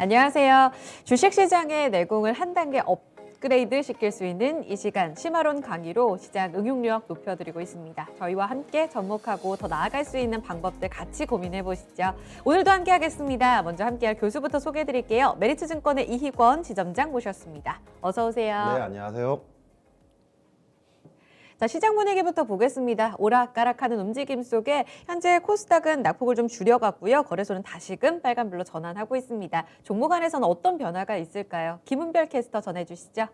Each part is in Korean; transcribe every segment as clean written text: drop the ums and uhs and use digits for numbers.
안녕하세요. 주식시장의 내공을 한 단계 업그레이드 시킬 수 있는 이 시간 심화론 강의로 시장 응용력 높여드리고 있습니다. 저희와 함께 접목하고 더 나아갈 수 있는 방법들 같이 고민해 보시죠. 오늘도 함께 하겠습니다. 먼저 함께할 교수부터 소개해드릴게요. 메리츠증권의 이희권 지점장 모셨습니다. 어서 오세요. 네, 안녕하세요. 자, 시장 분위기부터 보겠습니다. 오락가락하는 움직임 속에 현재 코스닥은 낙폭을 좀 줄여갔고요. 거래소는 다시금 빨간불로 전환하고 있습니다. 종목 안에서는 어떤 변화가 있을까요? 김은별 캐스터 전해주시죠.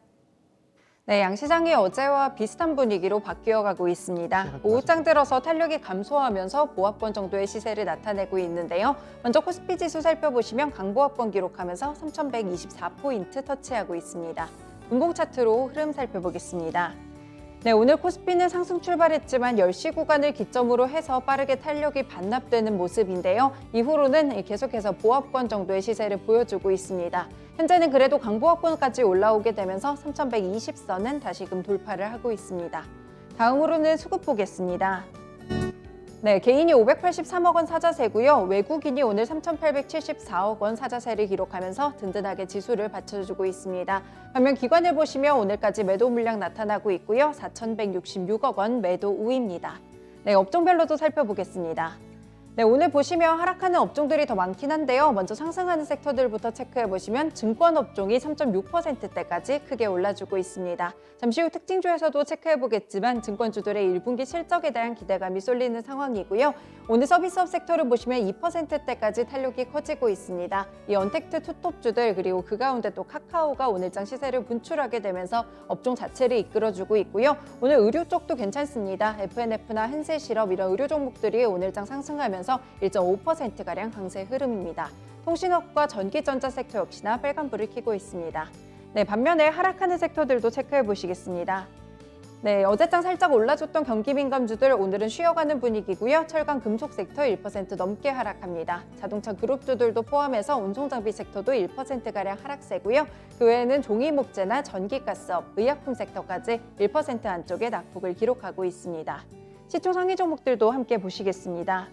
네, 양시장이 어제와 비슷한 분위기로 바뀌어가고 있습니다. 오후장 들어서 탄력이 감소하면서 보합권 정도의 시세를 나타내고 있는데요. 먼저 코스피 지수 살펴보시면 강보합권 기록하면서 3,124포인트 터치하고 있습니다. 분봉 차트로 흐름 살펴보겠습니다. 네, 오늘 코스피는 상승 출발했지만 10시 구간을 기점으로 해서 빠르게 탄력이 반납되는 모습인데요. 이후로는 계속해서 보합권 정도의 시세를 보여주고 있습니다. 현재는 그래도 강보합권까지 올라오게 되면서 3,120선은 다시금 돌파를 하고 있습니다. 다음으로는 수급 보겠습니다. 네, 개인이 583억 원 사자세고요. 외국인이 오늘 3,874억 원 사자세를 기록하면서 든든하게 지수를 받쳐주고 있습니다. 반면 기관을 보시면 오늘까지 매도 물량 나타나고 있고요. 4,166억 원 매도 우입니다. 네, 업종별로도 살펴보겠습니다. 네, 오늘 보시면 하락하는 업종들이 더 많긴 한데요. 먼저 상승하는 섹터들부터 체크해보시면 증권 업종이 3.6%대까지 크게 올라주고 있습니다. 잠시 후 특징주에서도 체크해보겠지만 증권주들의 1분기 실적에 대한 기대감이 쏠리는 상황이고요. 오늘 서비스업 섹터를 보시면 2%대까지 탄력이 커지고 있습니다. 이 언택트 투톱주들 그리고 그 가운데 또 카카오가 오늘장 시세를 분출하게 되면서 업종 자체를 이끌어주고 있고요. 오늘 의료 쪽도 괜찮습니다. FNF나 현세실업 이런 의료 종목들이 오늘장 상승하면서 1.5%가량 강세 흐름입니다. 통신업과 전기전자 섹터 역시나 빨간불을 켜고 있습니다. 네, 반면에 하락하는 섹터들도 체크해 보시겠습니다. 네, 어제장 살짝 올라줬던 경기민감주들 오늘은 쉬어가는 분위기고요. 철강 금속 섹터 1% 넘게 하락합니다. 자동차 그룹주들도 포함해서 운송장비 섹터도 1%가량 하락세고요. 그 외에는 종이목재나 전기가스업, 의약품 섹터까지 1% 안쪽에 낙폭을 기록하고 있습니다. 시총 상위 종목들도 함께 보시겠습니다.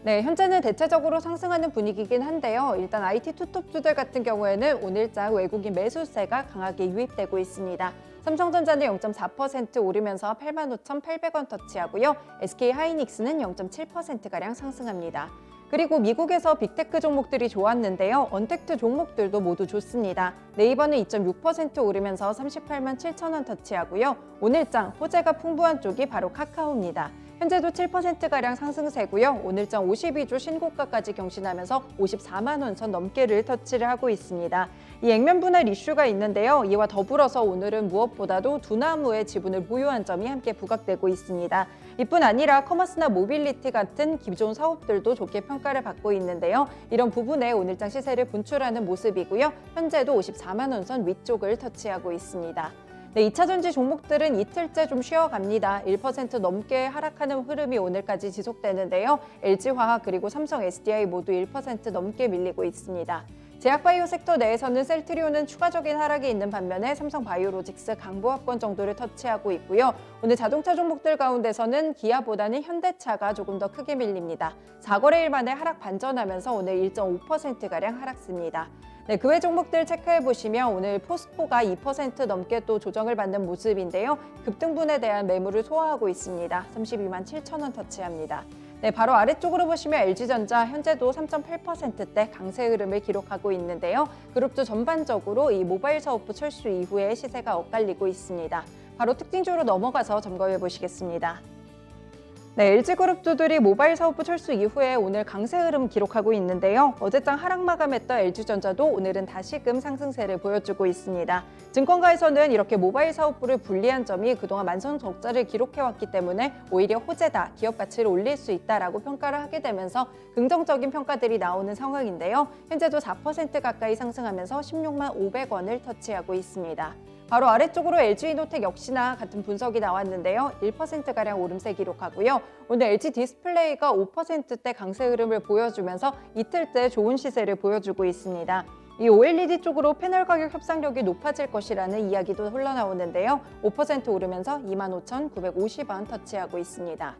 네, 현재는 대체적으로 상승하는 분위기긴 한데요. 일단 IT 투톱주들 같은 경우에는 오늘장 외국인 매수세가 강하게 유입되고 있습니다. 삼성전자는 0.4% 오르면서 85,800원 터치하고요. SK하이닉스는 0.7%가량 상승합니다. 그리고 미국에서 빅테크 종목들이 좋았는데요. 언택트 종목들도 모두 좋습니다. 네이버는 2.6% 오르면서 38만 7천원 터치하고요. 오늘장 호재가 풍부한 쪽이 바로 카카오입니다. 현재도 7%가량 상승세고요. 오늘장 52주 신고가까지 경신하면서 54만 원 선 넘게를 터치를 하고 있습니다. 이 액면 분할 이슈가 있는데요. 이와 더불어서 오늘은 무엇보다도 두나무의 지분을 보유한 점이 함께 부각되고 있습니다. 이뿐 아니라 커머스나 모빌리티 같은 기존 사업들도 좋게 평가를 받고 있는데요. 이런 부분에 오늘장 시세를 분출하는 모습이고요. 현재도 54만 원 선 위쪽을 터치하고 있습니다. 네, 2차전지 종목들은 이틀째 좀 쉬어갑니다. 1% 넘게 하락하는 흐름이 오늘까지 지속되는데요. LG화학 그리고 삼성 SDI 모두 1% 넘게 밀리고 있습니다. 제약바이오 섹터 내에서는 셀트리온은 추가적인 하락이 있는 반면에 삼성바이오로직스 강보합권 정도를 터치하고 있고요. 오늘 자동차 종목들 가운데서는 기아보다는 현대차가 조금 더 크게 밀립니다. 4거래일 만에 하락 반전하면서 오늘 1.5%가량 하락습니다. 네, 그 외 종목들 체크해보시면 오늘 포스코가 2% 넘게 또 조정을 받는 모습인데요. 급등분에 대한 매물을 소화하고 있습니다. 32만 7천원 터치합니다. 네, 바로 아래쪽으로 보시면 LG전자 현재도 3.8%대 강세 흐름을 기록하고 있는데요. 그룹주 전반적으로 이 모바일 사업부 철수 이후에 시세가 엇갈리고 있습니다. 바로 특징주로 넘어가서 점검해 보시겠습니다. 네, LG그룹주들이 모바일 사업부 철수 이후에 오늘 강세 흐름 기록하고 있는데요. 어제장 하락 마감했던 LG전자도 오늘은 다시금 상승세를 보여주고 있습니다. 증권가에서는 이렇게 모바일 사업부를 분리한 점이 그동안 만성 적자를 기록해왔기 때문에 오히려 호재다, 기업 가치를 올릴 수 있다라고 평가를 하게 되면서 긍정적인 평가들이 나오는 상황인데요. 현재도 4% 가까이 상승하면서 16만 500원을 터치하고 있습니다. 바로 아래쪽으로 LG이노텍 역시나 같은 분석이 나왔는데요. 1%가량 오름세 기록하고요. 오늘 LG디스플레이가 5%대 강세 흐름을 보여주면서 이틀째 좋은 시세를 보여주고 있습니다. 이 OLED 쪽으로 패널 가격 협상력이 높아질 것이라는 이야기도 흘러나오는데요. 5% 오르면서 25,950원 터치하고 있습니다.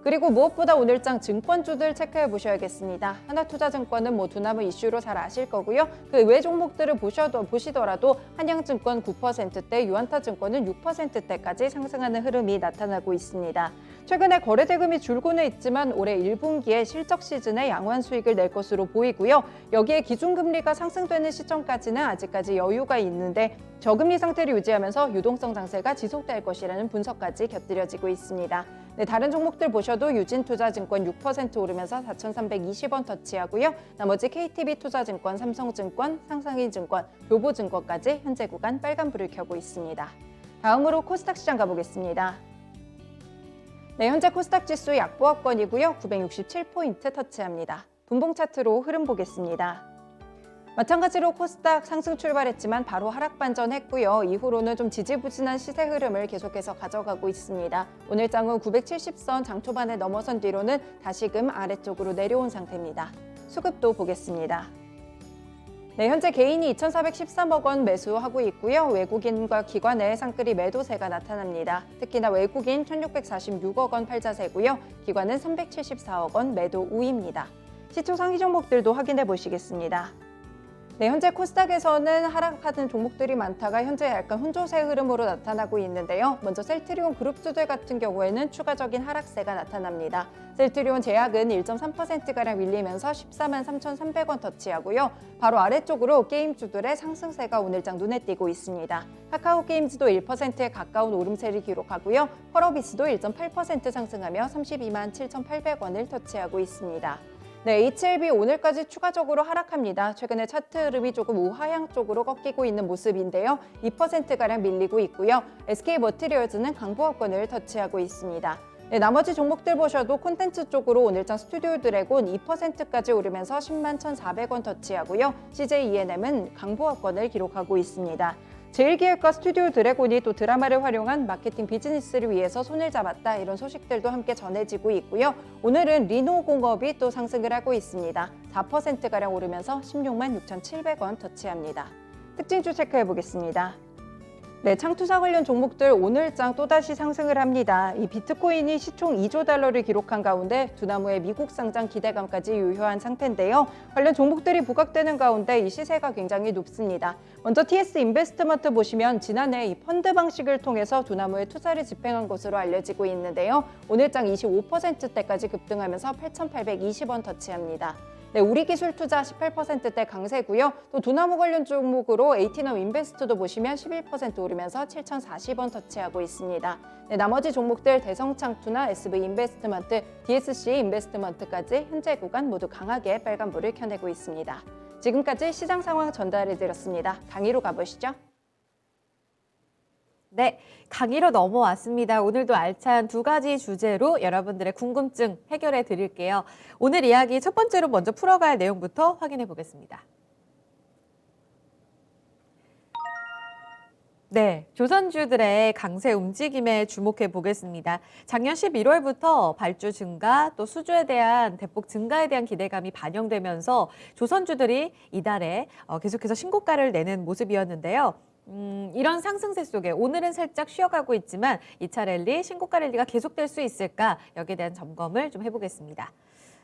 그리고 무엇보다 오늘장 증권주들 체크해 보셔야겠습니다. 하나투자증권은 두나무 이슈로 잘 아실 거고요. 그 외 종목들을 보시더라도 한양증권 9%대, 유한타증권은 6%대까지 상승하는 흐름이 나타나고 있습니다. 최근에 거래 대금이 줄고는 있지만 올해 1분기에 실적 시즌에 양호한 수익을 낼 것으로 보이고요. 여기에 기준금리가 상승되는 시점까지는 아직까지 여유가 있는데 저금리 상태를 유지하면서 유동성 장세가 지속될 것이라는 분석까지 곁들여지고 있습니다. 네, 다른 종목들 보셔도 유진투자증권 6% 오르면서 4,320원 터치하고요. 나머지 KTB투자증권, 삼성증권, 상상인증권, 교보증권까지 현재 구간 빨간불을 켜고 있습니다. 다음으로 코스닥 시장 가보겠습니다. 네, 현재 코스닥 지수 약보합권이고요. 967포인트 터치합니다. 분봉 차트로 흐름 보겠습니다. 마찬가지로 코스닥 상승 출발했지만 바로 하락 반전했고요. 이후로는 좀 지지부진한 시세 흐름을 계속해서 가져가고 있습니다. 오늘 장은 970선 장 초반에 넘어선 뒤로는 다시금 아래쪽으로 내려온 상태입니다. 수급도 보겠습니다. 네, 현재 개인이 2,413억 원 매수하고 있고요. 외국인과 기관의 쌍끌이 매도세가 나타납니다. 특히나 외국인 1,646억 원 팔자세고요. 기관은 374억 원 매도 우입니다. 시초 상위 종목들도 확인해 보시겠습니다. 네, 현재 코스닥에서는 하락하는 종목들이 많다가 현재 약간 혼조세 흐름으로 나타나고 있는데요. 먼저 셀트리온 그룹주들 같은 경우에는 추가적인 하락세가 나타납니다. 셀트리온 제약은 1.3%가량 밀리면서 14만 3,300원 터치하고요. 바로 아래쪽으로 게임주들의 상승세가 오늘장 눈에 띄고 있습니다. 카카오게임즈도 1%에 가까운 오름세를 기록하고요. 펄어비스도 1.8% 상승하며 32만 7,800원을 터치하고 있습니다. 네, HLB 오늘까지 추가적으로 하락합니다. 최근에 차트 흐름이 조금 우하향 쪽으로 꺾이고 있는 모습인데요. 2%가량 밀리고 있고요. SK머티리얼즈는 강보합권을 터치하고 있습니다. 네, 나머지 종목들 보셔도 콘텐츠 쪽으로 오늘장 스튜디오 드래곤 2%까지 오르면서 10만 1,400원 터치하고요. CJ ENM은 강보합권을 기록하고 있습니다. 제일기획과 스튜디오 드래곤이 또 드라마를 활용한 마케팅 비즈니스를 위해서 손을 잡았다, 이런 소식들도 함께 전해지고 있고요. 오늘은 리노공업이 또 상승을 하고 있습니다. 4%가량 오르면서 16만 6,700원 터치합니다. 특징주 체크해 보겠습니다. 네, 창투사 관련 종목들 오늘장 또다시 상승을 합니다. 이 비트코인이 시총 2조 달러를 기록한 가운데 두나무의 미국 상장 기대감까지 유효한 상태인데요. 관련 종목들이 부각되는 가운데 이 시세가 굉장히 높습니다. 먼저 TS 인베스트먼트 보시면 지난해 이 펀드 방식을 통해서 두나무에 투자를 집행한 것으로 알려지고 있는데요. 오늘장 25%대까지 급등하면서 8,820원 터치합니다. 네, 우리기술투자 18%대 강세고요. 또 두나무 관련 종목으로 에이티넘 인베스트도 보시면 11% 오르면서 7,040원 터치하고 있습니다. 네, 나머지 종목들 대성창투나 SV인베스트먼트, DSC 인베스트먼트까지 현재 구간 모두 강하게 빨간불을 켜내고 있습니다. 지금까지 시장 상황 전달해드렸습니다. 강의로 가보시죠. 네, 강의로 넘어왔습니다. 오늘도 알찬 두 가지 주제로 여러분들의 궁금증 해결해 드릴게요. 오늘 이야기 첫 번째로 먼저 풀어갈 내용부터 확인해 보겠습니다. 네, 조선주들의 강세 움직임에 주목해 보겠습니다. 작년 11월부터 발주 증가, 또 수주에 대한 대폭 증가에 대한 기대감이 반영되면서 조선주들이 이달에 계속해서 신고가를 내는 모습이었는데요. 이런 상승세 속에 오늘은 살짝 쉬어가고 있지만 2차 랠리, 신고가 랠리가 계속될 수 있을까? 여기에 대한 점검을 좀 해보겠습니다.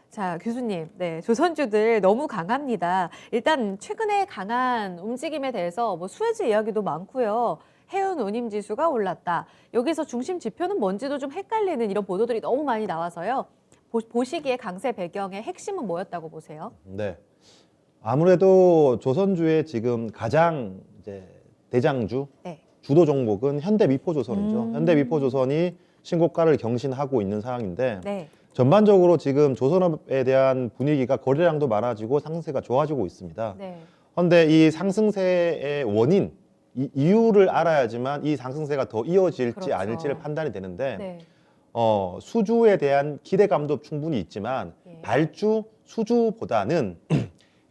자, 교수님, 네, 조선주들 너무 강합니다. 일단 최근에 강한 움직임에 대해서 수혜주 이야기도 많고요. 해운 운임 지수가 올랐다. 여기서 중심 지표는 뭔지도 좀 헷갈리는 이런 보도들이 너무 많이 나와서요. 보시기에 강세 배경의 핵심은 뭐였다고 보세요? 네, 아무래도 조선주의 지금 가장 대장주, 네. 주도 종목은 현대미포조선이죠. 현대미포조선이 신고가를 경신하고 있는 상황인데 네. 전반적으로 지금 조선업에 대한 분위기가 거래량도 많아지고 상승세가 좋아지고 있습니다. 네. 그런데 이 상승세의 원인, 이유를 알아야지만 이 상승세가 더 이어질지 그렇죠. 아닐지를 판단이 되는데 네. 수주에 대한 기대감도 충분히 있지만 예. 발주, 수주보다는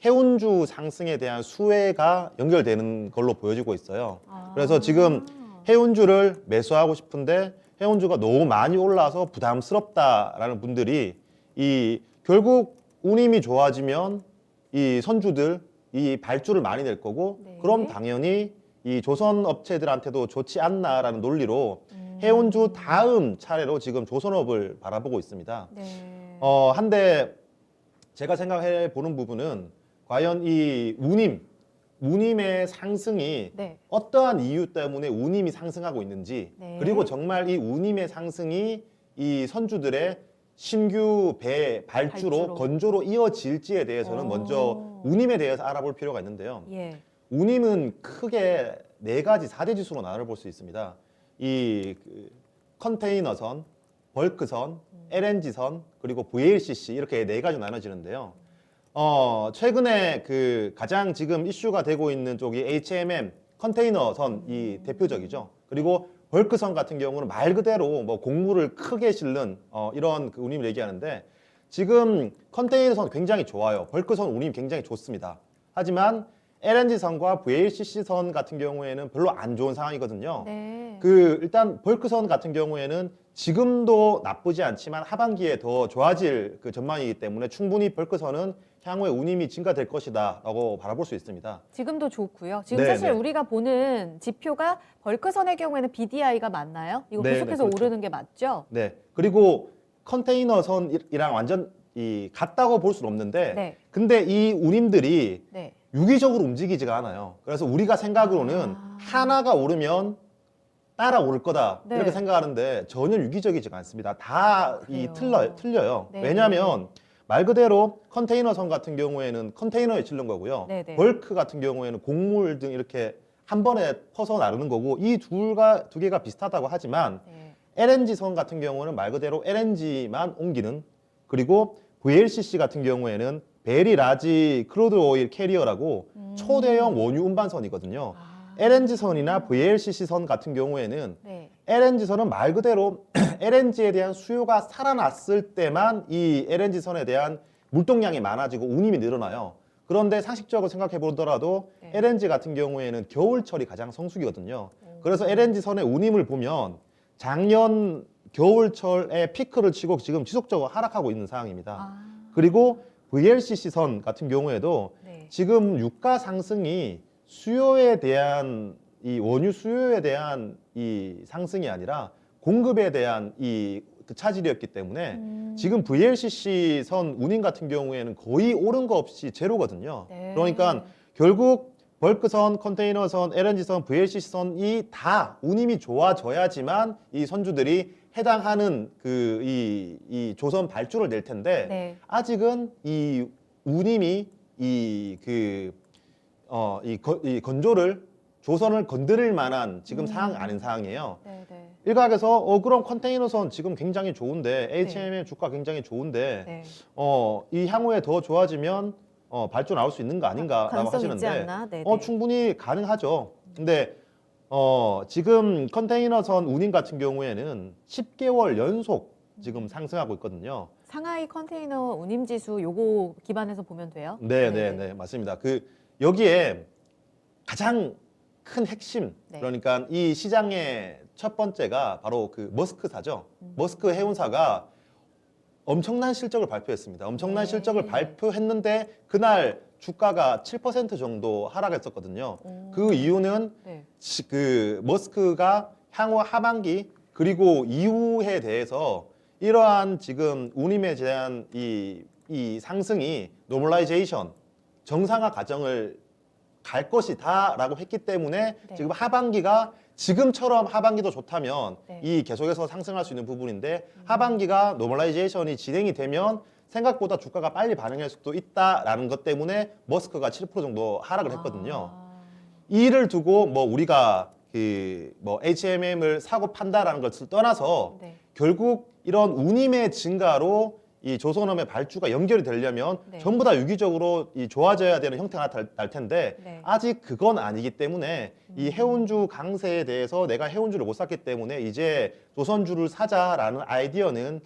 해운주 상승에 대한 수혜가 연결되는 걸로 보여지고 있어요. 그래서 지금 해운주를 매수하고 싶은데 해운주가 너무 많이 올라서 부담스럽다라는 분들이 결국 운임이 좋아지면 이 선주들 이 발주를 많이 낼 거고 네. 그럼 당연히 이 조선 업체들한테도 좋지 않나라는 논리로 해운주 다음 차례로 지금 조선업을 바라보고 있습니다. 네. 한데 제가 생각해 보는 부분은 과연 이 운임의 상승이 네. 어떠한 이유 때문에 운임이 상승하고 있는지, 네. 그리고 정말 이 운임의 상승이 이 선주들의 신규 발주로 건조로 이어질지에 대해서는 먼저 운임에 대해서 알아볼 필요가 있는데요. 예. 운임은 크게 4가지 4대 지수로 나눠볼 수 있습니다. 그 컨테이너선, 벌크선, LNG선, 그리고 VLCC 이렇게 4가지 나눠지는데요. 최근에 그 가장 지금 이슈가 되고 있는 쪽이 HMM 컨테이너선이 대표적이죠. 그리고 벌크선 같은 경우는 말 그대로 뭐 곡물을 크게 실는 이런 그 운임을 얘기하는데, 지금 컨테이너선 굉장히 좋아요. 벌크선 운임 굉장히 좋습니다. 하지만 LNG선과 VLCC선 같은 경우에는 별로 안 좋은 상황이거든요. 네. 일단 벌크선 같은 경우에는 지금도 나쁘지 않지만 하반기에 더 좋아질 그 전망이기 때문에 충분히 벌크선은 향후에 운임이 증가될 것이다라고 바라볼 수 있습니다. 지금도 좋고요. 지금 네, 사실 네. 우리가 보는 지표가 벌크선의 경우에는 BDI가 맞나요? 이거 네, 계속해서 네, 그렇죠. 오르는 게 맞죠? 네. 그리고 컨테이너선이랑 완전 같다고 볼 수는 없는데, 네. 근데 이 운임들이 네. 유기적으로 움직이지가 않아요. 그래서 우리가 생각으로는 하나가 오르면 따라 오를 거다 네. 이렇게 생각하는데 전혀 유기적이지가 않습니다. 다 그래요. 틀려요. 네. 왜냐하면 말 그대로 컨테이너선 같은 경우에는 컨테이너에 실는 거고요. 네, 네. 벌크 같은 경우에는 곡물 등 이렇게 한 번에 퍼서 나르는 거고, 이 두 개가 비슷하다고 하지만 네. LNG선 같은 경우는 말 그대로 LNG만 옮기는, 그리고 VLCC 같은 경우에는 베리 라지 크루드 오일 캐리어라고 초대형 원유 운반선이거든요. LNG선이나 VLCC선 같은 경우에는 네. LNG선은 말 그대로 LNG에 대한 수요가 살아났을 때만 이 LNG선에 대한 물동량이 많아지고 운임이 늘어나요. 그런데 상식적으로 생각해 보더라도 네. LNG 같은 경우에는 겨울철이 가장 성수기거든요. 그래서 LNG선의 운임을 보면 작년 겨울철에 피크를 치고 지금 지속적으로 하락하고 있는 상황입니다. 그리고 VLCC선 같은 경우에도 네. 지금 유가 상승이 수요에 대한 이 원유 수요에 대한 이 상승이 아니라 공급에 대한 그 차질이었기 때문에 지금 VLCC 선 운임 같은 경우에는 거의 오른 거 없이 제로거든요. 네. 그러니까 결국 벌크선, 컨테이너선, LNG선, VLCC선이 다 운임이 좋아져야지만 이 선주들이 해당하는 이 조선 발주를 낼 텐데, 네. 아직은 이 운임이 건조를 조선을 건드릴 만한 지금 상황 아닌 상황이에요. 네, 네. 일각에서 그럼 컨테이너선 지금 굉장히 좋은데 HMM 주가 굉장히 좋은데 네. 이 향후에 더 좋아지면 발주 나올 수 있는 거 아닌가라고 가능성이 있지 하시는데, 않나? 네, 네. 충분히 가능하죠. 근데 지금 컨테이너선 운임 같은 경우에는 10개월 연속 지금 상승하고 있거든요. 상하이 컨테이너 운임 지수 요거 기반해서 보면 돼요? 네, 맞습니다. 여기에 가장 큰 핵심, 네. 그러니까 이 시장의 첫 번째가 바로 그 머스크사죠. 머스크 해운사가 엄청난 실적을 발표했습니다. 엄청난 네. 실적을 발표했는데 그날 주가가 7% 정도 하락했었거든요. 그 이유는 네. 그 머스크가 향후 하반기 그리고 이후에 대해서 이러한 지금 운임에 대한 이 상승이 노멀라이제이션, 정상화 과정을 갈 것이다라고 했기 때문에 네. 지금 하반기가 지금처럼 하반기도 좋다면 네. 이 계속해서 상승할 수 있는 부분인데, 하반기가 노멀라이제이션이 진행이 되면 생각보다 주가가 빨리 반응할 수도 있다라는 것 때문에 머스크가 7% 정도 하락을 했거든요. 이를 두고 뭐 우리가 뭐 HMM을 사고 판다라는 것을 떠나서 네. 결국 이런 운임의 증가로 이 조선업의 발주가 연결이 되려면 네. 전부 다 유기적으로 좋아져야 되는 형태가 날 텐데 네. 아직 그건 아니기 때문에 이 해운주 강세에 대해서 내가 해운주를 못 샀기 때문에 이제 조선주를 사자라는 아이디어는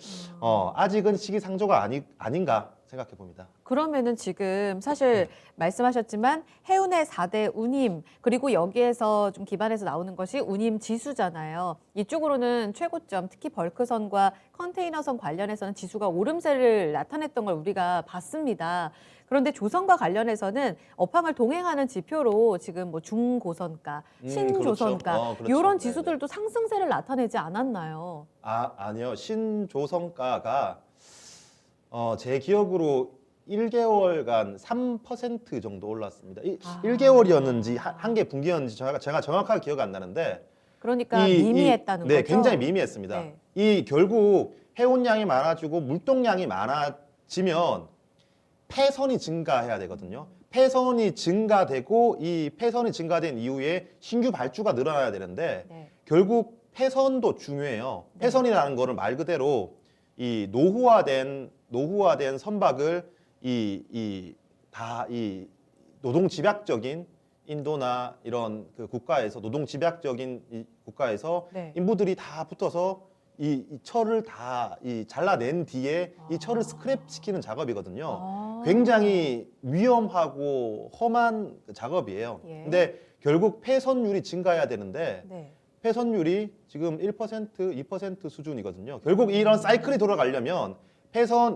아직은 시기상조가 아닌가 생각해 봅니다. 그러면은 지금 사실 말씀하셨지만 해운의 4대 운임, 그리고 여기에서 좀 기반해서 나오는 것이 운임 지수잖아요. 이쪽으로는 최고점, 특히 벌크선과 컨테이너선 관련해서는 지수가 오름세를 나타냈던 걸 우리가 봤습니다. 그런데 조선과 관련해서는 업황을 동행하는 지표로 지금 뭐 중고선가, 신조선가 그렇죠. 그렇죠. 이런 네네. 지수들도 상승세를 나타내지 않았나요? 아니요. 신조선가가 제 기억으로 1개월간 3% 정도 올랐습니다. 아. 1개월이었는지 한 개 분기였는지 제가 정확하게 기억이 안 나는데 그러니까 미미했다는 네, 거죠. 굉장히 미미했습니다. 네. 이 결국 해온량이 많아지고 물동량이 많아지면 폐선이 증가해야 되거든요. 폐선이 증가되고 이 폐선이 증가된 이후에 신규 발주가 늘어나야 되는데 네. 결국 폐선도 중요해요. 네. 폐선이라는 거는 말 그대로 이 노후화된 선박을 이 노동 집약적인 인도나 이런 그 국가에서 노동 집약적인 이 국가에서 네. 인부들이 다 붙어서 이 철을 다 잘라낸 뒤에 이 철을 스크랩 시키는 작업이거든요. 아. 굉장히 위험하고 험한 그 작업이에요. 예. 근데 결국 폐선율이 증가해야 되는데 네. 폐선율이 지금 1%, 2% 수준이거든요. 결국 이런 사이클이 돌아가려면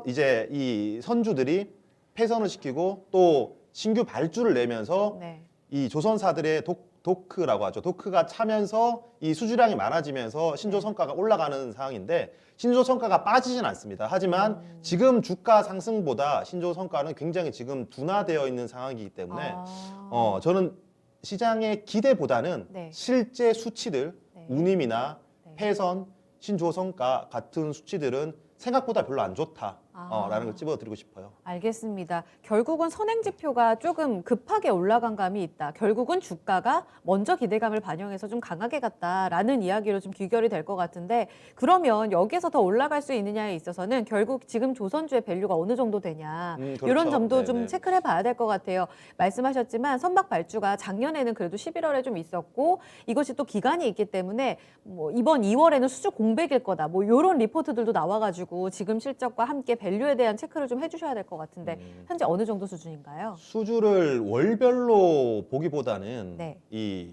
이제 이 선주들이 폐선을 시키고 또 신규 발주를 내면서 네. 이 조선사들의 도크라고 하죠. 도크가 차면서 이 수주량이 많아지면서 신조 성과가 올라가는 상황인데 신조 성과가 빠지진 않습니다. 하지만 지금 주가 상승보다 신조 성과는 굉장히 지금 둔화되어 있는 상황이기 때문에 아. 저는 시장의 기대보다는 네. 실제 수치들, 네. 운임이나 네. 폐선, 신조성가 같은 수치들은 생각보다 별로 안 좋다라는 아. 걸 찝어드리고 싶어요. 알겠습니다. 결국은 선행지표가 조금 급하게 올라간 감이 있다. 결국은 주가가 먼저 기대감을 반영해서 좀 강하게 갔다라는 이야기로 좀 귀결이 될 것 같은데 그러면 여기에서 더 올라갈 수 있느냐에 있어서는 결국 지금 조선주의 밸류가 어느 정도 되냐 그렇죠. 이런 점도 좀 네네. 체크를 해봐야 될 것 같아요. 말씀하셨지만 선박 발주가 작년에는 그래도 11월에 좀 있었고 이것이 또 기간이 있기 때문에 뭐 이번 2월에는 수주 공백일 거다. 뭐 이런 리포트들도 나와가지고 지금 실적과 함께 밸류에 대한 체크를 좀 해주셔야 될 것 같은데 현재 어느 정도 수준인가요? 수주를 월별로 보기보다는 네. 이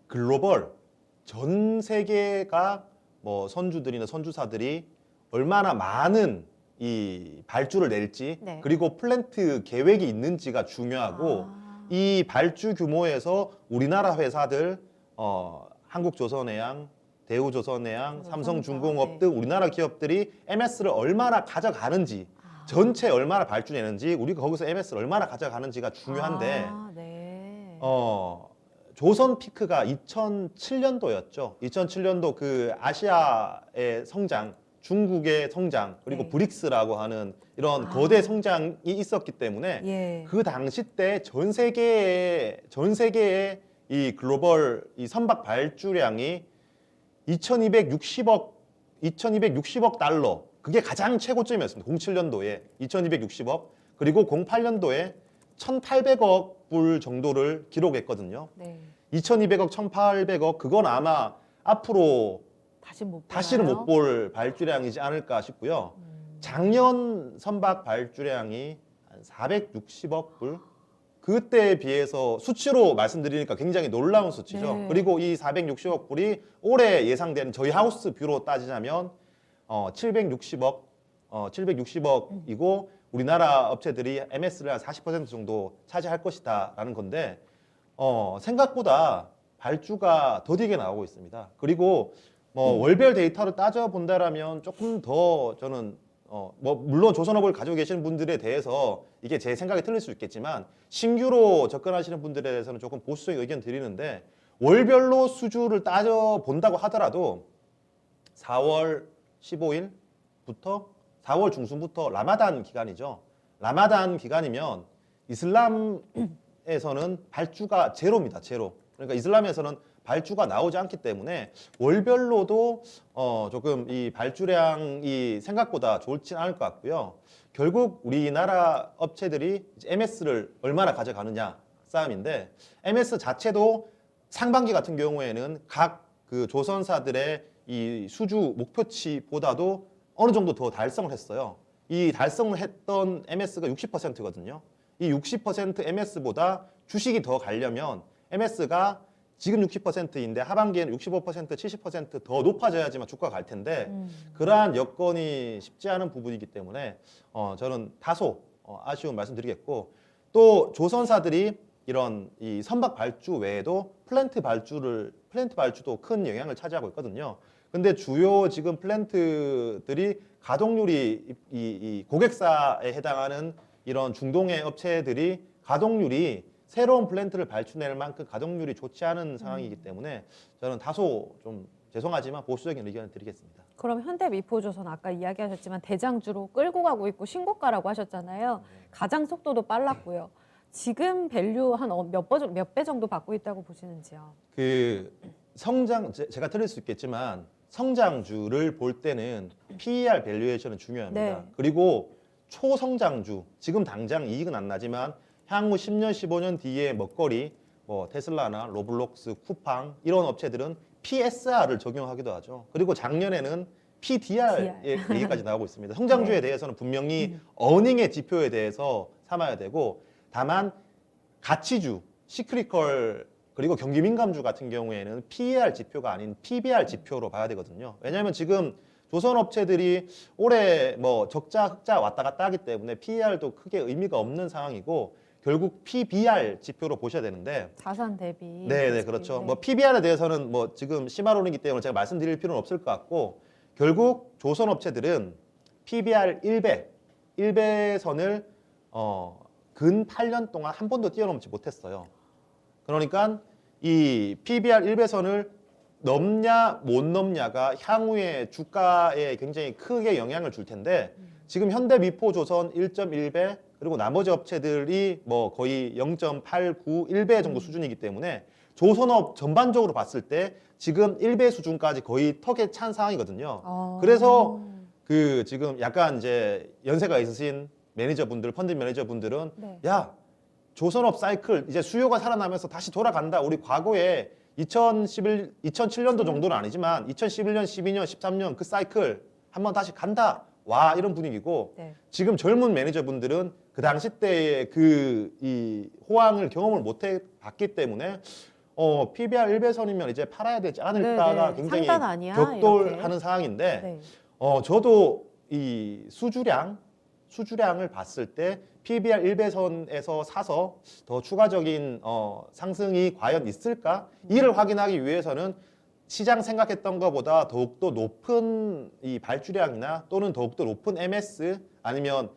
글로벌 전 세계가 뭐 선주들이나 선주사들이 얼마나 많은 이 발주를 낼지 네. 그리고 플랜트 계획이 있는지가 중요하고 아. 이 발주 규모에서 우리나라 회사들 한국조선해양, 대우조선해양, 삼성중공업 네. 등 우리나라 기업들이 MS를 얼마나 가져가는지 전체 얼마나 발주내는지 우리가 거기서 MS를 얼마나 가져가는지가 중요한데 아, 네. 조선 피크가 2007년도였죠. 2007년도 그 아시아의 성장, 중국의 성장, 그리고 네. 브릭스라고 하는 이런 아. 거대 성장이 있었기 때문에 예. 그 당시 때 전 세계의 이 글로벌 이 선박 발주량이 2260억 달러. 그게 가장 최고점이었습니다. 07년도에 2260억. 그리고 08년도에 1800억 불 정도를 기록했거든요. 네. 2200억, 1800억 그건 아마 앞으로 다시는 못 볼 발주량이지 않을까 싶고요. 작년 선박 발주량이 한 460억 불. 그때에 비해서 수치로 말씀드리니까 굉장히 놀라운 수치죠. 네. 그리고 이 460억 불이 올해 예상되는 저희 하우스 뷰로 따지자면 760억이고 우리나라 업체들이 MS를 한 40% 정도 차지할 것이다라는 건데 생각보다 발주가 더디게 나오고 있습니다. 그리고 뭐 월별 데이터를 따져 본다라면 조금 더 저는 뭐 물론 조선업을 가지고 계시는 분들에 대해서 이게 제 생각이 틀릴 수 있겠지만 신규로 접근하시는 분들에 대해서는 조금 보수적인 의견 드리는데 월별로 수주를 따져 본다고 하더라도 4월 15일부터 4월 중순부터 라마단 기간이죠. 라마단 기간이면 이슬람에서는 발주가 제로입니다. 제로. 그러니까 이슬람에서는 발주가 나오지 않기 때문에 월별로도 조금 이 발주량이 생각보다 좋지는 않을 것 같고요. 결국 우리나라 업체들이 MS를 얼마나 가져가느냐 싸움인데 MS 자체도 상반기 같은 경우에는 각 그 조선사들의 이 수주 목표치보다도 어느 정도 더 달성을 했어요. 이 달성을 했던 MS가 60%거든요. 이 60% MS보다 주식이 더 가려면 MS가 지금 60%인데 하반기에는 65%, 70% 더 높아져야지만 주가가 갈 텐데 그러한 여건이 쉽지 않은 부분이기 때문에 저는 다소 아쉬운 말씀드리겠고 또 조선사들이 이런 이 선박 발주 외에도 플랜트 발주도 큰 영향을 차지하고 있거든요. 근데 주요 지금 플랜트들이 가동률이 이 고객사에 해당하는 이런 중동의 업체들이 가동률이 새로운 플랜트를 발주낼 만큼 가동률이 좋지 않은 상황이기 때문에 저는 다소 좀 죄송하지만 보수적인 의견을 드리겠습니다. 그럼 현대미포조선 아까 이야기하셨지만 대장주로 끌고 가고 있고 신고가라고 하셨잖아요. 가장 속도도 빨랐고요. 지금 밸류 한 몇 배 정도 받고 있다고 보시는지요? 그 제가 틀릴 수 있겠지만 성장주를 볼 때는 PER 밸류에이션은 중요합니다. 네. 그리고 초성장주, 지금 당장 이익은 안 나지만 향후 10년, 15년 뒤에 먹거리, 뭐 테슬라나 로블록스, 쿠팡 이런 업체들은 PSR을 적용하기도 하죠. 그리고 작년에는 PDR의 얘기까지 나오고 있습니다. 성장주에 대해서는 분명히 어닝의 지표에 대해서 삼아야 되고, 다만 가치주, 시크리컬 그리고 경기민감주 같은 경우에는 PER 지표가 아닌 PBR 지표로 봐야 되거든요. 왜냐하면 지금 조선 업체들이 올해 뭐 적자, 흑자 왔다 갔다 하기 때문에 PER도 크게 의미가 없는 상황이고 결국 PBR 지표로 보셔야 되는데 자산 대비. 네, 그렇죠. 네. 뭐 PBR에 대해서는 뭐 지금 심화론이기 때문에 제가 말씀드릴 필요는 없을 것 같고 결국 조선 업체들은 PBR 1배 선을 근 8년 동안 한 번도 뛰어넘지 못했어요. 그러니까 이 PBR 1배선을 넘냐 못 넘냐가 향후에 주가에 굉장히 크게 영향을 줄 텐데 지금 현대미포조선 1.1배 그리고 나머지 업체들이 뭐 거의 0.89, 1배 정도 수준이기 때문에 조선업 전반적으로 봤을 때 지금 1배 수준까지 거의 턱에 찬 상황이거든요. 그래서 그 지금 약간 이제 연세가 있으신 매니저분들, 펀드 매니저분들은 네. 야 조선업 사이클 이제 수요가 살아나면서 다시 돌아간다. 우리 과거에 2007년도 정도는 아니지만 2011년, 12년, 13년 그 사이클 한번 다시 간다. 와 이런 분위기고 네. 지금 젊은 매니저분들은 그 당시 때의 그 이 호황을 경험을 못 해봤기 때문에 PBR 1배선이면 이제 팔아야 되지 않을까가 네. 굉장히 상단 아니야? 격돌하는 이렇게. 상황인데 네. 저도 이 수주량을 봤을 때 PBR 1배선에서 사서 더 추가적인 상승이 과연 있을까? 이를 확인하기 위해서는 시장 생각했던 것보다 더욱더 높은 이 발주량이나 또는 더욱더 높은 MS 아니면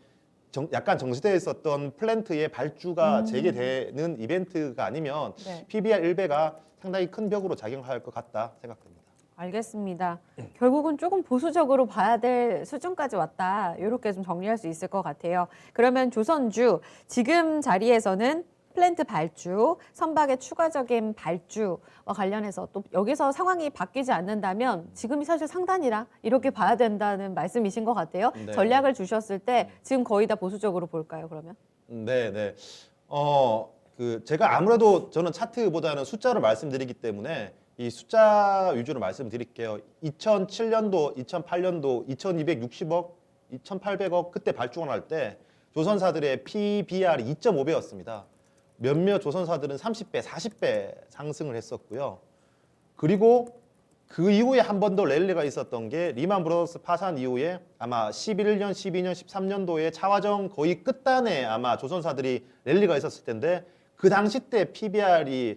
약간 정지되어 있었던 플랜트의 발주가 재개되는 이벤트가 아니면 네. PBR 1배가 상당히 큰 벽으로 작용할 것 같다 생각됩니다. 알겠습니다. 결국은 조금 보수적으로 봐야 될 수준까지 왔다. 이렇게 좀 정리할 수 있을 것 같아요. 그러면 조선주 지금 자리에서는 플랜트 발주, 선박의 추가적인 발주와 관련해서 또 여기서 상황이 바뀌지 않는다면 지금이 사실 상단이라 이렇게 봐야 된다는 말씀이신 것 같아요. 네. 전략을 주셨을 때 지금 거의 다 보수적으로 볼까요, 그러면? 네. 제가 아무래도 저는 차트보다는 숫자로 말씀드리기 때문에 이 숫자 위주로 말씀드릴게요. 2007년도, 2008년도 2260억, 2800억 그때 발주가 날 때 조선사들의 PBR이 2.5배였습니다. 몇몇 조선사들은 30배, 40배 상승을 했었고요. 그리고 그 이후에 한 번 더 랠리가 있었던 게 리만 브라더스 파산 이후에 아마 11년, 12년, 13년도에 차화정 거의 끝단에 아마 조선사들이 랠리가 있었을 텐데 그 당시 때 PBR이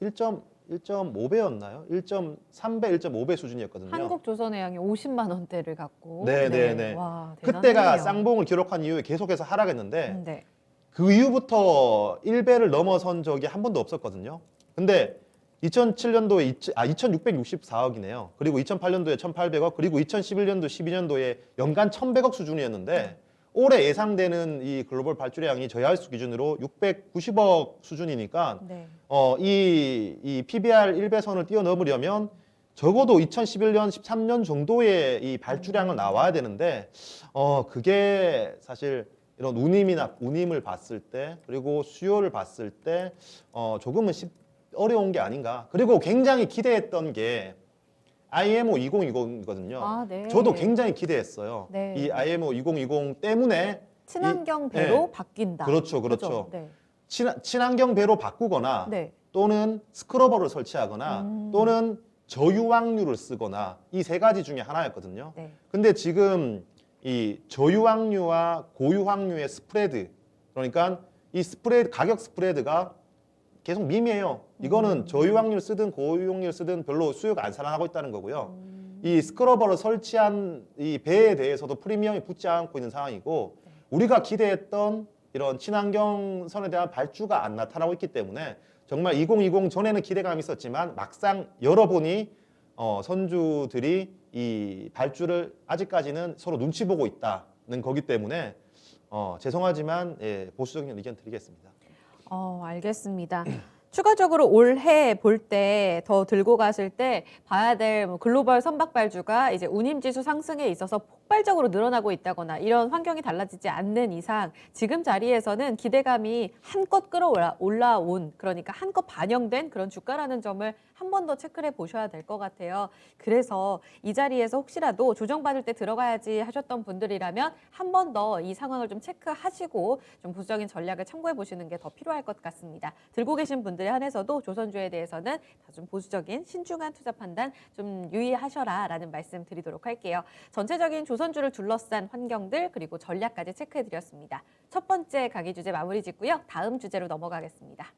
1.5배였나요? 1.3배, 1.5배 수준이었거든요. 한국조선해양이 50만 원대를 갖고. 네. 와, 그때가 대단하네요. 쌍봉을 기록한 이후에 계속해서 하락했는데 네. 그 이후부터 1배를 넘어선 적이 한 번도 없었거든요. 근데 2007년도에 2664억이네요. 그리고 2008년도에 1800억, 그리고 2011년도, 12년도에 연간 1100억 수준이었는데 올해 예상되는 이 글로벌 발주량이 저희하우스 기준으로 690억 수준이니까 네. 이 PBR 1배선을 뛰어넘으려면 적어도 2011년, 13년 정도의 이 발주량은 나와야 되는데 그게 사실 이런 운임을 봤을 때 그리고 수요를 봤을 때 조금은 어려운 게 아닌가. 그리고 굉장히 기대했던 게 IMO 2020이거든요. 아, 네. 저도 굉장히 기대했어요. 네. 이 IMO 2020 때문에 친환경 배로 네. 바뀐다. 그렇죠. 그죠? 네. 친환경 배로 바꾸거나 네. 또는 스크러버를 설치하거나 또는 저유황유를 쓰거나 이 세 가지 중에 하나였거든요. 네. 근데 지금 이 저유황유와 고유황유의 스프레드, 그러니까 이 스프레드 가격 스프레드가 계속 미미해요. 이거는 저유황률 쓰든 고유황률 쓰든 별로 수요가 안 살아나고 있다는 거고요. 이 스크러버를 설치한 이 배에 대해서도 프리미엄이 붙지 않고 있는 상황이고 우리가 기대했던 이런 친환경 선에 대한 발주가 안 나타나고 있기 때문에 정말 2020 전에는 기대감이 있었지만 막상 열어보니 선주들이 이 발주를 아직까지는 서로 눈치 보고 있다는 거기 때문에 죄송하지만 예, 보수적인 의견 드리겠습니다. 알겠습니다. 추가적으로 올해 볼 때 더 들고 가실 때 봐야 될 글로벌 선박 발주가 이제 운임지수 상승에 있어서 폭발적으로 늘어나고 있다거나 이런 환경이 달라지지 않는 이상 지금 자리에서는 기대감이 한껏 올라온 그러니까 한껏 반영된 그런 주가라는 점을 한 번 더 체크를 해보셔야 될 것 같아요. 그래서 이 자리에서 혹시라도 조정받을 때 들어가야지 하셨던 분들이라면 한 번 더 이 상황을 좀 체크하시고 좀 보수적인 전략을 참고해 보시는 게 더 필요할 것 같습니다. 들고 계신 분들에 한해서도 조선주에 대해서는 좀 보수적인 신중한 투자 판단 좀 유의하셔라라는 말씀 드리도록 할게요. 전체적인 조선주를 둘러싼 환경들 그리고 전략까지 체크해 드렸습니다. 첫 번째 강의 주제 마무리 짓고요. 다음 주제로 넘어가겠습니다.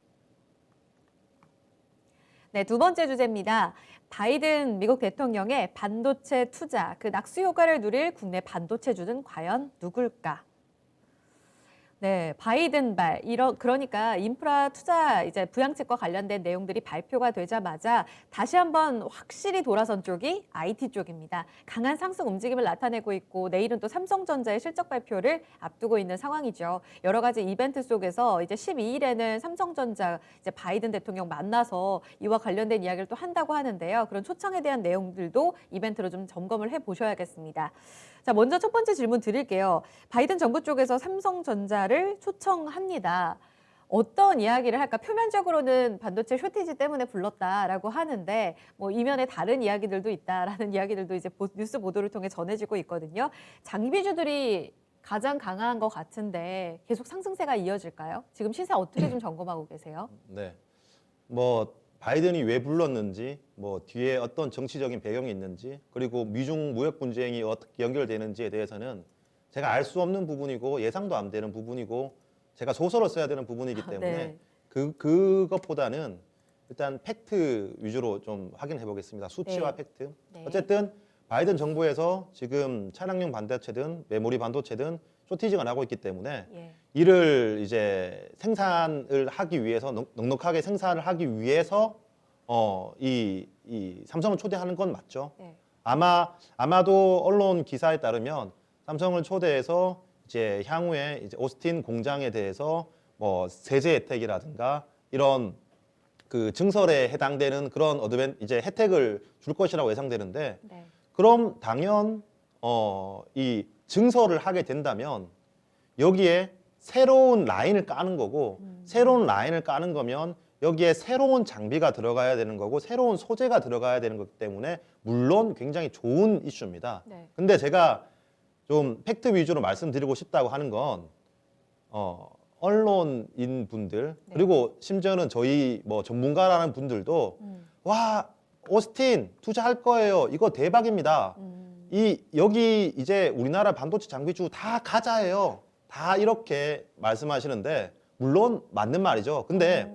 네, 두 번째 주제입니다. 바이든 미국 대통령의 반도체 투자, 그 낙수 효과를 누릴 국내 반도체주는 과연 누굴까? 네, 바이든발 그러니까 인프라 투자 이제 부양책과 관련된 내용들이 발표가 되자마자 다시 한번 확실히 돌아선 쪽이 IT 쪽입니다. 강한 상승 움직임을 나타내고 있고 내일은 또 삼성전자의 실적 발표를 앞두고 있는 상황이죠. 여러 가지 이벤트 속에서 이제 12일에는 삼성전자 이제 바이든 대통령 만나서 이와 관련된 이야기를 또 한다고 하는데요. 그런 초청에 대한 내용들도 이벤트로 좀 점검을 해 보셔야겠습니다. 자, 먼저 첫 번째 질문 드릴게요. 바이든 정부 쪽에서 삼성전자를 초청합니다. 어떤 이야기를 할까? 표면적으로는 반도체 쇼티지 때문에 불렀다라고 하는데 뭐 이면에 다른 이야기들도 있다라는 이야기들도 이제 뉴스 보도를 통해 전해지고 있거든요. 장비주들이 가장 강한 것 같은데 계속 상승세가 이어질까요? 지금 시세 어떻게 좀 점검하고 계세요? 네, 뭐 바이든이 왜 불렀는지, 뭐 뒤에 어떤 정치적인 배경이 있는지, 그리고 미중 무역 분쟁이 어떻게 연결되는지에 대해서는 제가 알 수 없는 부분이고 예상도 안 되는 부분이고 제가 소설을 써야 되는 부분이기 때문에 네. 그것보다는 일단 팩트 위주로 좀 확인해 보겠습니다. 수치와 네. 팩트. 네. 어쨌든 바이든 정부에서 지금 차량용 반도체든 메모리 반도체든 쇼티지가 나고 있기 때문에 예. 이를 이제 생산을 하기 위해서 넉넉하게 생산을 하기 위해서 이 삼성을 초대하는 건 맞죠. 네. 아마도 언론 기사에 따르면 삼성을 초대해서 이제 향후에 이제 오스틴 공장에 대해서 뭐 세제 혜택이라든가 이런 그 증설에 해당되는 그런 이제 혜택을 줄 것이라고 예상되는데 네. 그럼 당연 이 증설을 하게 된다면 여기에 새로운 라인을 까는 거고 새로운 라인을 까는 거면 여기에 새로운 장비가 들어가야 되는 거고 새로운 소재가 들어가야 되는 거기 때문에 물론 굉장히 좋은 이슈입니다. 네. 근데 제가 좀 팩트 위주로 말씀드리고 싶다고 하는 건 언론인 분들 네. 그리고 심지어는 저희 뭐 전문가라는 분들도 와 오스틴 투자할 거예요. 이거 대박입니다. 여기 이제 우리나라 반도체 장비주 다 가자예요. 다 이렇게 말씀하시는데 물론 맞는 말이죠. 근데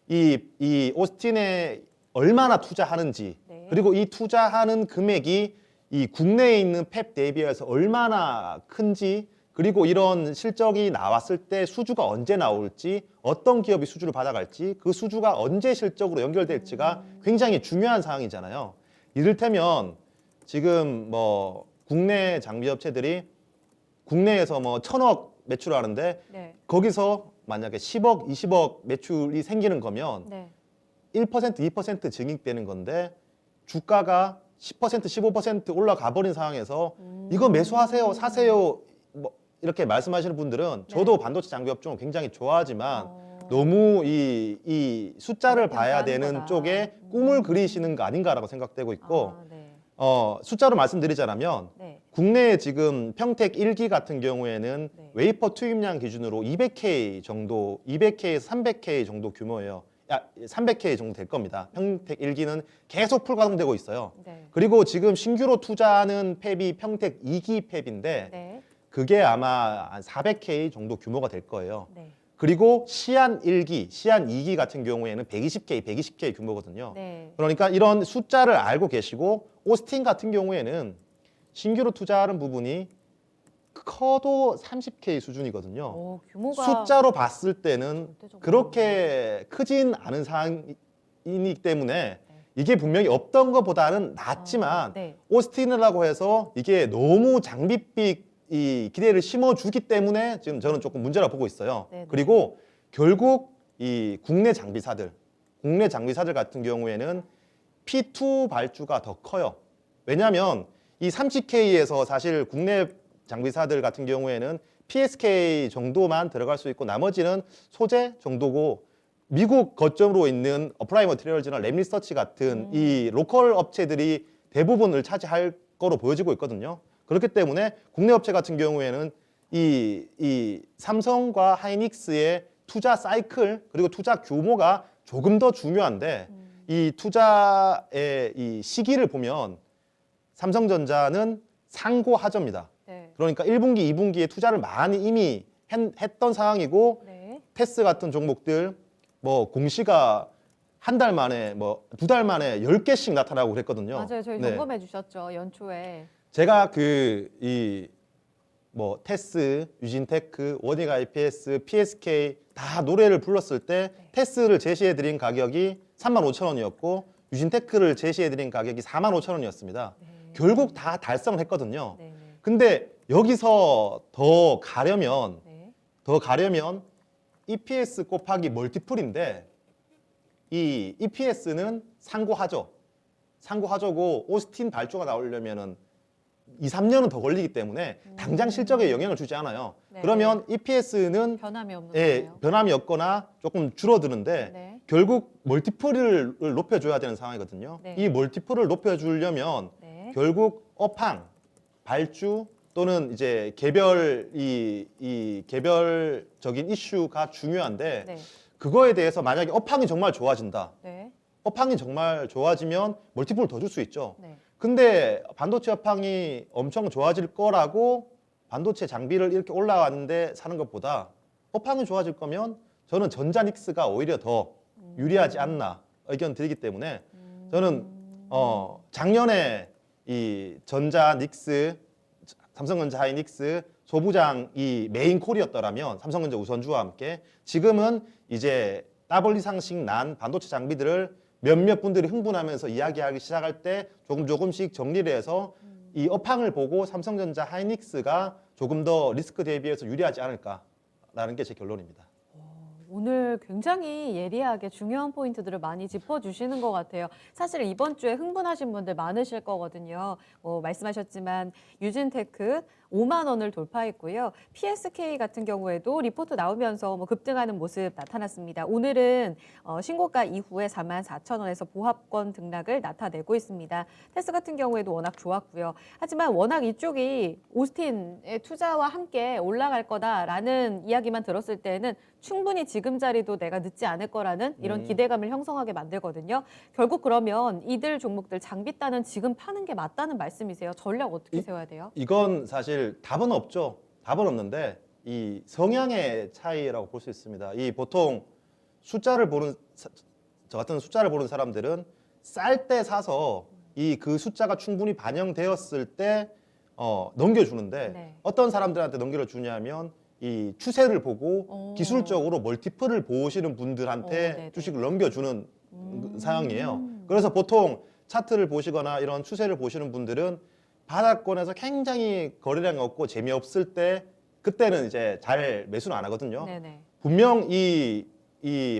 이 오스틴에 얼마나 투자하는지 네. 그리고 이 투자하는 금액이 이 국내에 있는 팹 대비해서 얼마나 큰지 그리고 이런 실적이 나왔을 때 수주가 언제 나올지 어떤 기업이 수주를 받아갈지 그 수주가 언제 실적으로 연결될지가 굉장히 중요한 사항이잖아요. 이를테면 지금 뭐 국내 장비 업체들이 국내에서 뭐 1,000억 매출하는데 네. 거기서 만약에 10억, 20억 매출이 생기는 거면 네. 1%, 2% 증액되는 건데 주가가 10%, 15% 올라가 버린 상황에서 이거 매수하세요, 사세요 뭐 이렇게 말씀하시는 분들은 저도 반도체 장비 업종을 굉장히 좋아하지만 너무 이 숫자를 봐야 되는 거다. 쪽에 꿈을 그리시는 거 아닌가라고 생각되고 있고 네. 숫자로 말씀드리자면 네. 국내에 지금 평택 1기 같은 경우에는 네. 웨이퍼 투입량 기준으로 200K 정도, 200K에서 300K 정도 규모예요. 300K 정도 될 겁니다. 평택 1기는 계속 풀가동되고 있어요. 네. 그리고 지금 신규로 투자하는 팹이 평택 2기 팹인데 네. 그게 아마 한 400K 정도 규모가 될 거예요. 네. 그리고 시안 1기, 시안 2기 같은 경우에는 120K, 120K 규모거든요. 네. 그러니까 이런 숫자를 알고 계시고 오스틴 같은 경우에는 신규로 투자하는 부분이 커도 30K 수준이거든요. 오, 규모가 숫자로 봤을 때는 절대적으로 그렇게 크진 않은 상황이기 때문에 이게 분명히 없던 것보다는 낫지만 네. 오스틴이라고 해서 이게 너무 장밋빛 이 기대를 심어주기 때문에 지금 저는 조금 문제라고 보고 있어요. 네네. 그리고 결국 이 국내 장비사들 같은 경우에는 P2 발주가 더 커요. 왜냐하면 이 30K에서 사실 국내 장비사들 같은 경우에는 PSK 정도만 들어갈 수 있고 나머지는 소재 정도고 미국 거점으로 있는 어플라이 머티리얼즈나 랩리서치 같은 이 로컬 업체들이 대부분을 차지할 거로 보여지고 있거든요. 그렇기 때문에 국내 업체 같은 경우에는 이 삼성과 하이닉스의 투자 사이클 그리고 투자 규모가 조금 더 중요한데 이 투자의 이 시기를 보면 삼성전자는 상고하저입니다. 네. 그러니까 1분기, 2분기에 투자를 많이 이미 했던 상황이고 네. 테스 같은 종목들 뭐 공시가 한 달 만에 뭐 2달 만에 10개씩 나타나고 그랬거든요. 맞아요. 저희 네. 점검해 주셨죠. 연초에. 제가 뭐 테스, 유진테크, 원익 IPS, PSK 다 노래를 불렀을 때 테스를 제시해 드린 가격이 35,000원이었고 유진테크를 제시해 드린 가격이 45,000원이었습니다. 결국 다 달성을 했거든요. 네. 근데 여기서 더 가려면 네. EPS 곱하기 멀티플인데 이 EPS는 상고하저고 오스틴 발주가 나오려면은 2, 3년은 더 걸리기 때문에 당장 실적에 영향을 주지 않아요. 네. 그러면 EPS는 변함이 없는 예, 거예요. 변함이 없거나 조금 줄어드는데 네. 결국 멀티플을 높여줘야 되는 상황이거든요. 네. 이 멀티플을 높여주려면 네. 결국 업황, 발주 또는 이제 개별 이 개별적인 이슈가 중요한데 네. 그거에 대해서 만약에 업황이 정말 좋아진다. 네. 업황이 정말 좋아지면 멀티플을 더 줄 수 있죠. 네. 근데 반도체 업황이 엄청 좋아질 거라고 반도체 장비를 이렇게 올라왔는데 사는 것보다 업황이 좋아질 거면 저는 전자닉스가 오히려 더 유리하지 않나 의견 드리기 때문에 저는 작년에 이 전자닉스, 삼성전자 하이닉스 소부장이 메인 콜이었더라면 삼성전자 우선주와 함께 지금은 이제 더블 이상씩 난 반도체 장비들을 몇몇 분들이 흥분하면서 이야기하기 시작할 때 조금씩 정리를 해서 이 업황을 보고 삼성전자 하이닉스가 조금 더 리스크 대비해서 유리하지 않을까라는 게 제 결론입니다. 오늘 굉장히 예리하게 중요한 포인트들을 많이 짚어주시는 것 같아요. 사실 이번 주에 흥분하신 분들 많으실 거거든요. 말씀하셨지만 유진테크 5만 원을 돌파했고요. PSK 같은 경우에도 리포트 나오면서 급등하는 모습 나타났습니다. 오늘은 신고가 이후에 44,000원에서 보합권 등락을 나타내고 있습니다. 테스 같은 경우에도 워낙 좋았고요. 하지만 워낙 이쪽이 오스틴의 투자와 함께 올라갈 거다라는 이야기만 들었을 때는 충분히 지금 자리도 내가 늦지 않을 거라는 이런 기대감을 형성하게 만들거든요. 결국 그러면 이들 종목들 장비 따는 지금 파는 게 맞다는 말씀이세요? 전략 어떻게 세워야 돼요? 이건 사실 답은 없죠. 답은 없는데 이 성향의 차이라고 볼 수 있습니다. 이 보통 숫자를 보는 저 같은 숫자를 보는 사람들은 쌀 때 사서 이 그 숫자가 충분히 반영되었을 때 넘겨주는데 네. 어떤 사람들한테 넘겨주냐면 이 추세를 보고 기술적으로 멀티플을 보시는 분들한테 네네. 주식을 넘겨주는 상황이에요. 그래서 보통 차트를 보시거나 이런 추세를 보시는 분들은 바닥권에서 굉장히 거래량이 없고 재미없을 때 그때는 이제 잘 매수는 안 하거든요. 네네. 분명 이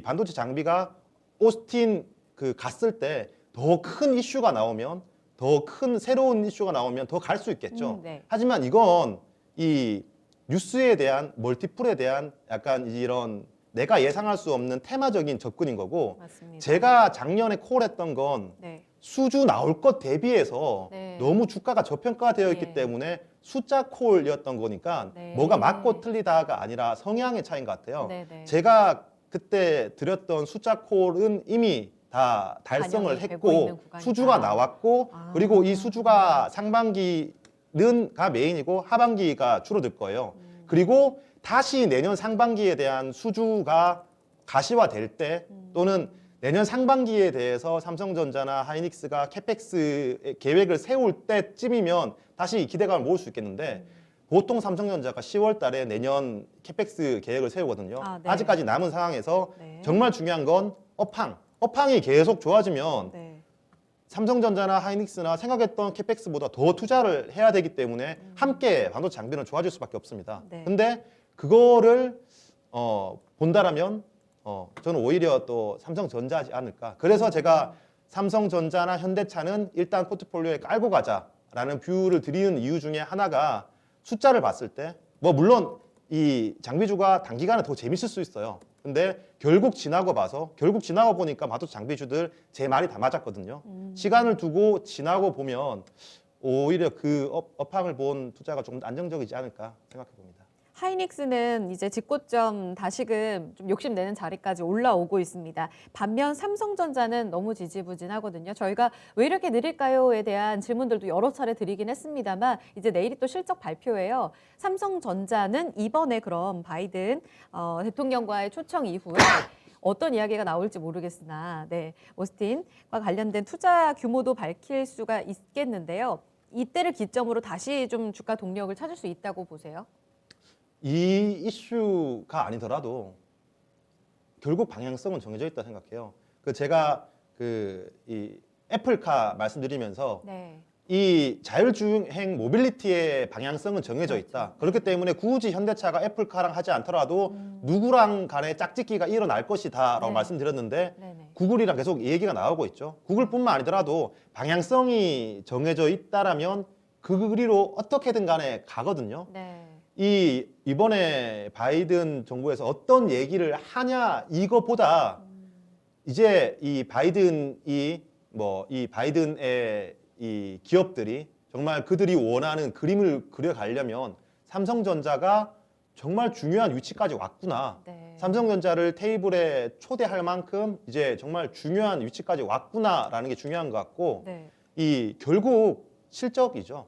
반도체 장비가 오스틴 갔을 때 더 큰 이슈가 나오면 더 큰 새로운 이슈가 나오면 더 갈 수 있겠죠. 네. 하지만 이건 이 뉴스에 대한 멀티플에 대한 약간 이런 내가 예상할 수 없는 테마적인 접근인 거고 맞습니다. 제가 작년에 콜했던 건 네. 수주 나올 것 대비해서 네. 너무 주가가 저평가되어 있기 네. 때문에 숫자 콜이었던 거니까 네. 뭐가 맞고 틀리다가 아니라 성향의 차이인 것 같아요. 네네. 제가 그때 드렸던 숫자 콜은 이미 다 달성을 반영이 되고 있는 했고 구간이다. 수주가 나왔고 아. 그리고 이 수주가 상반기는가 메인이고 하반기가 줄어들 거예요. 그리고 다시 내년 상반기에 대한 수주가 가시화될 때 또는 내년 상반기에 대해서 삼성전자나 하이닉스가 캐펙스 계획을 세울 때쯤이면 다시 기대감을 모을 수 있겠는데 보통 삼성전자가 10월 달에 내년 캐펙스 계획을 세우거든요. 아, 네. 아직까지 남은 상황에서 네. 정말 중요한 건 업황이 계속 좋아지면 네. 삼성전자나 하이닉스나 생각했던 캐펙스보다 더 투자를 해야 되기 때문에 함께 반도체 장비는 좋아질 수밖에 없습니다. 네. 근데 그거를 본다라면 저는 오히려 또 삼성전자지 않을까. 그래서 제가 삼성전자나 현대차는 일단 포트폴리오에 깔고 가자라는 뷰를 드리는 이유 중에 하나가 숫자를 봤을 때 뭐 물론 이 장비주가 단기간에 더 재밌을 수 있어요. 근데 결국 지나고 보니까 반도체 장비주들 제 말이 다 맞았거든요. 시간을 두고 지나고 보면 오히려 그 업황을 본 투자가 조금 안정적이지 않을까 생각해 봅니다. 하이닉스는 이제 직고점 다시금 좀 욕심내는 자리까지 올라오고 있습니다. 반면 삼성전자는 너무 지지부진하거든요. 저희가 왜 이렇게 느릴까요에 대한 질문들도 여러 차례 드리긴 했습니다만 이제 내일이 또 실적 발표예요. 삼성전자는 이번에 그럼 바이든 대통령과의 초청 이후에 어떤 이야기가 나올지 모르겠으나 오스틴과 관련된 투자 규모도 밝힐 수가 있겠는데요. 이때를 기점으로 다시 좀 주가 동력을 찾을 수 있다고 보세요? 이 이슈가 아니더라도 결국 방향성은 정해져 있다 생각해요. 제가 이 애플카 말씀드리면서 네. 이 자율주행 모빌리티의 방향성은 정해져 있다. 그렇기 때문에 굳이 현대차가 애플카랑 하지 않더라도 누구랑 간에 짝짓기가 일어날 것이다라고 네. 말씀드렸는데 네네. 구글이랑 계속 이 얘기가 나오고 있죠. 구글뿐만 아니더라도 방향성이 정해져 있다라면 그 거리로 어떻게든 간에 가거든요. 네. 이번에 바이든 정부에서 어떤 얘기를 하냐 이거보다 이제 이 바이든의 이 기업들이 정말 그들이 원하는 그림을 그려가려면 삼성전자가 정말 중요한 위치까지 왔구나. 네. 삼성전자를 테이블에 초대할 만큼 이제 정말 중요한 위치까지 왔구나라는 게 중요한 것 같고 네. 이 결국 실적이죠.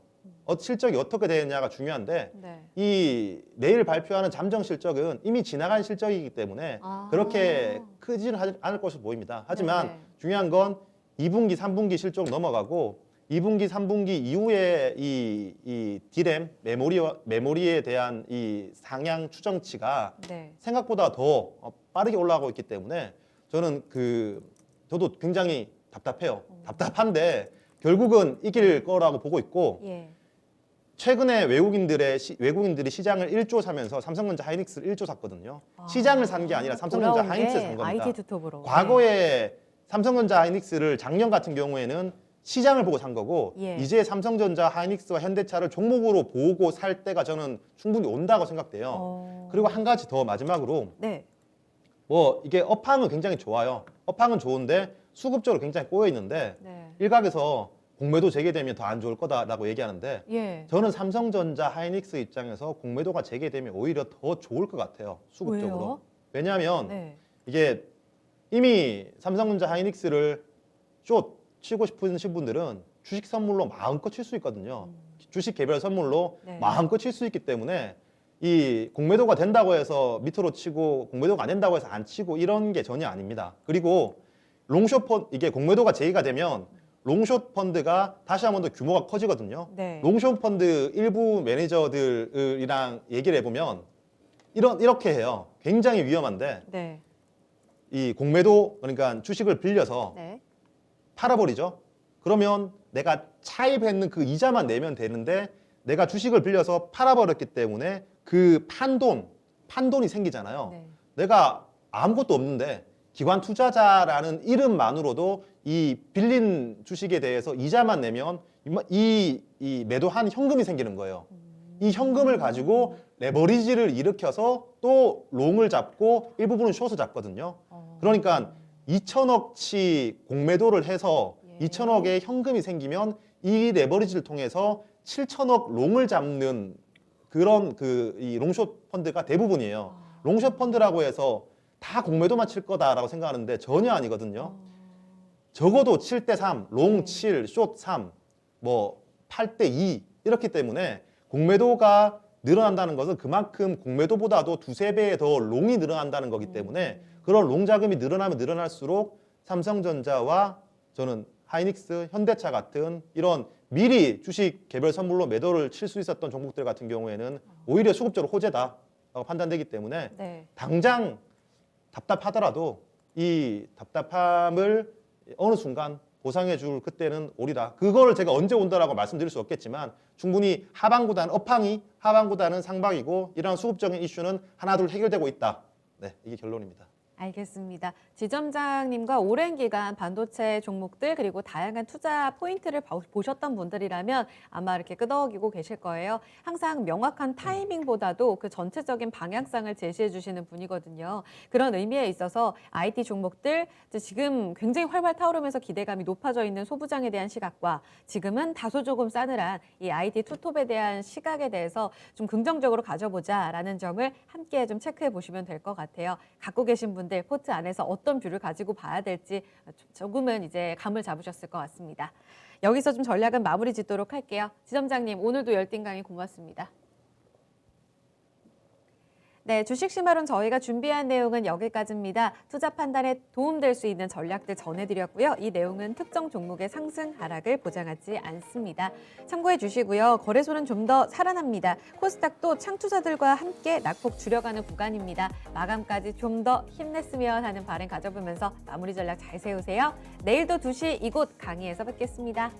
실적이 어떻게 되느냐가 중요한데 네. 이 내일 발표하는 잠정 실적은 이미 지나간 실적이기 때문에 아. 그렇게 크지는 않을 것으로 보입니다. 하지만 네. 중요한 건 2분기, 3분기 실적 넘어가고 2분기, 3분기 이후에 이 디램 메모리에 대한 이 상향 추정치가 네. 생각보다 더 빠르게 올라가고 있기 때문에 저는 저도 굉장히 답답해요. 답답한데 결국은 이길 거라고 보고 있고 예. 최근에 외국인들이 시장을 1조 사면서 삼성전자 하이닉스를 1조 샀거든요. 시장을 산 게 아니라 삼성전자 돌아온 하이닉스를 게 산 겁니다. IT 투톱으로. 과거에 삼성전자 하이닉스를 작년 같은 경우에는 시장을 보고 산 거고 예. 이제 삼성전자 하이닉스와 현대차를 종목으로 보고 살 때가 저는 충분히 온다고 생각돼요. 그리고 한 가지 더 마지막으로 네. 이게 업황은 굉장히 좋아요. 업황은 좋은데 수급적으로 굉장히 꼬여 있는데 네. 일각에서 공매도 재개되면 더 안 좋을 거다라고 얘기하는데 예. 저는 삼성전자 하이닉스 입장에서 공매도가 재개되면 오히려 더 좋을 것 같아요. 수급적으로. 왜요? 왜냐하면 네. 이게 이미 삼성전자 하이닉스를 숏 치고 싶으신 분들은 주식 선물로 마음껏 칠 수 있거든요. 주식 개별 선물로 네. 마음껏 칠 수 있기 때문에 이 공매도가 된다고 해서 밑으로 치고 공매도가 안 된다고 해서 안 치고 이런 게 전혀 아닙니다. 그리고 롱숏 펀드 이게 공매도가 제기가 되면 롱숏 펀드가 다시 한 번 더 규모가 커지거든요. 네. 롱숏 펀드 일부 매니저들이랑 얘기를 해보면 이렇게 해요. 굉장히 위험한데 네. 이 공매도 그러니까 주식을 빌려서 네. 팔아버리죠. 그러면 내가 차입했는 그 이자만 내면 되는데 내가 주식을 빌려서 팔아버렸기 때문에 그 판돈이 생기잖아요. 네. 내가 아무것도 없는데 기관 투자자라는 이름만으로도 이 빌린 주식에 대해서 이자만 내면 이 매도한 현금이 생기는 거예요. 이 현금을 가지고 레버리지를 일으켜서 또 롱을 잡고 일부분은 숏을 잡거든요. 그러니까 2천억치 공매도를 해서 예. 2천억의 현금이 생기면 이 레버리지를 통해서 7천억 롱을 잡는 그런 이 롱숏 펀드가 대부분이에요. 롱숏 펀드라고 해서 다 공매도만 칠 거다라고 생각하는데 전혀 아니거든요. 적어도 7대3, 롱 7, 숏 3, 뭐 8대2 이렇기 때문에 공매도가 늘어난다는 것은 그만큼 공매도보다도 두세 배 더 롱이 늘어난다는 거기 때문에 그런 롱 자금이 늘어나면 늘어날수록 삼성전자와 저는 하이닉스, 현대차 같은 이런 미리 주식 개별 선물로 매도를 칠 수 있었던 종목들 같은 경우에는 오히려 수급적으로 호재다라고 판단되기 때문에 네. 당장 답답하더라도 이 답답함을 어느 순간 보상해 줄 그때는 오리다. 그걸 제가 언제 온다라고 말씀드릴 수 없겠지만 충분히 하방보다는 업황이 하방보다는 상방이고 이러한 수급적인 이슈는 하나 둘 해결되고 있다. 네, 이게 결론입니다. 알겠습니다. 지점장님과 오랜 기간 반도체 종목들 그리고 다양한 투자 포인트를 보셨던 분들이라면 아마 이렇게 끄덕이고 계실 거예요. 항상 명확한 타이밍보다도 그 전체적인 방향성을 제시해 주시는 분이거든요. 그런 의미에 있어서 IT 종목들 지금 굉장히 활발 타오르면서 기대감이 높아져 있는 소부장에 대한 시각과 지금은 다소 조금 싸늘한 이 IT 투톱에 대한 시각에 대해서 좀 긍정적으로 가져보자라는 점을 함께 좀 체크해 보시면 될 것 같아요. 갖고 계신 분들 포트 안에서 어떤 뷰를 가지고 봐야 될지 조금은 이제 감을 잡으셨을 것 같습니다. 여기서 좀 전략은 마무리 짓도록 할게요. 지점장님 오늘도 열띤 강의 고맙습니다. 네, 주식 시마론 저희가 준비한 내용은 여기까지입니다. 투자 판단에 도움될 수 있는 전략들 전해드렸고요. 이 내용은 특정 종목의 상승, 하락을 보장하지 않습니다. 참고해 주시고요. 거래소는 좀 더 살아납니다. 코스닥도 창투자들과 함께 낙폭 줄여가는 구간입니다. 마감까지 좀 더 힘냈으면 하는 바람 가져보면서 마무리 전략 잘 세우세요. 내일도 2시 이곳 강의에서 뵙겠습니다.